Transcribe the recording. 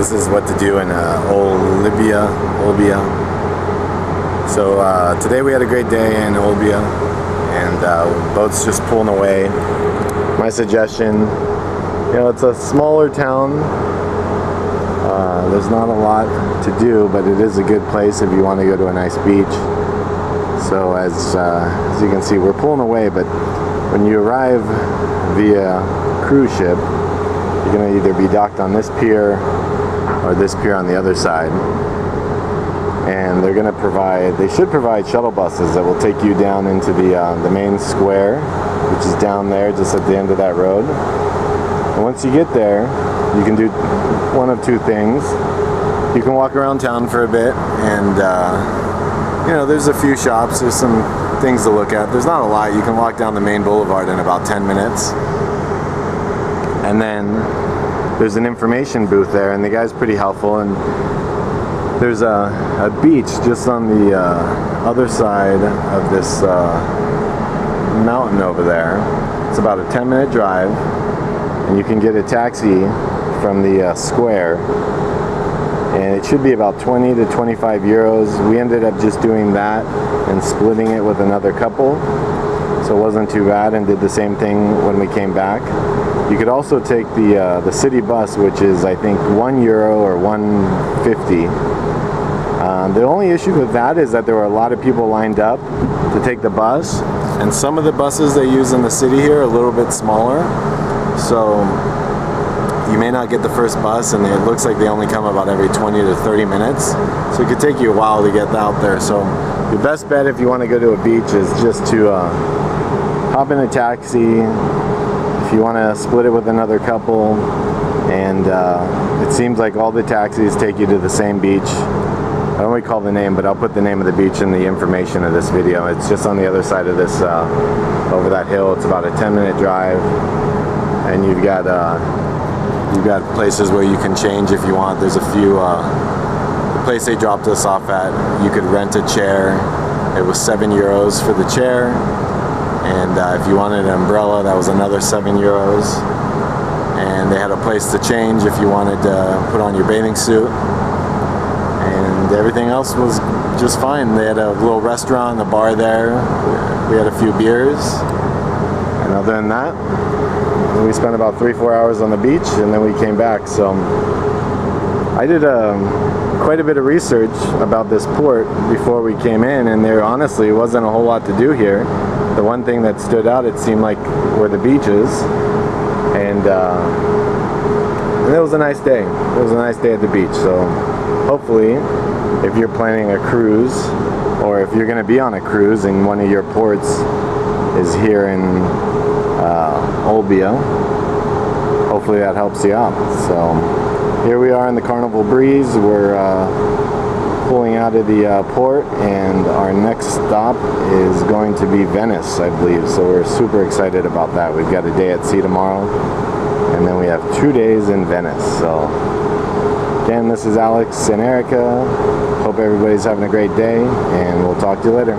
This is what to do in Olbia. So today we had a great day in Olbia, and boats just pulling away. My suggestion, you know, it's a smaller town. There's not a lot to do, but it is a good place if you want to go to a nice beach. So as you can see, we're pulling away, but when you arrive via cruise ship, you're going to either be docked on this pier or this pier on the other side. And they're going to they should provide shuttle buses that will take you down into the main square, which is down there just at the end of that road. And once you get there, you can do one of two things. You can walk around town for a bit, and you know, there's a few shops, there's some things to look at. There's not a lot. You can walk down the main boulevard in about 10 minutes. And then there's an information booth there, and the guy's pretty helpful. And there's a beach just on the other side of this mountain over there. It's about a 10-minute drive, and you can get a taxi from the square, and it should be about 20 to 25 euros. We ended up just doing that and splitting it with another couple, so it wasn't too bad, and did the same thing when we came back. You could also take the city bus, which is I think €1 or $1.50. The only issue with that is that there were a lot of people lined up to take the bus, and some of the buses they use in the city here are a little bit smaller, so you may not get the first bus, and it looks like they only come about every 20 to 30 minutes, so it could take you a while to get out there. So your best bet if you want to go to a beach is just to hop in a taxi. If you want to split it with another couple, and it seems like all the taxis take you to the same beach. I don't recall the name, but I'll put the name of the beach in the information of this video. It's just on the other side of this, over that hill. It's about a 10-minute drive, and you've got places where you can change if you want. There's a few, the place they dropped us off at, you could rent a chair. It was €7 for the chair, and if you wanted an umbrella, that was another €7. And they had a place to change if you wanted to put on your bathing suit. And everything else was just fine. They had a little restaurant, a bar there. We had a few beers. And other than that, we spent about 3-4 hours on the beach, and then we came back. So I did quite a bit of research about this port before we came in, and there honestly wasn't a whole lot to do here. The one thing that stood out, it seemed like, were the beaches, and it was a nice day. It was a nice day at the beach. So hopefully, if you're planning a cruise, or if you're going to be on a cruise and one of your ports is here in Olbia, hopefully that helps you out. So here we are in the Carnival Breeze. We're pulling out of the port, and our next stop is going to be Venice, I believe. So we're super excited about that. We've got a day at sea tomorrow, and then we have 2 days in Venice. So again, this is Alex and Erika. Hope everybody's having a great day, and we'll talk to you later.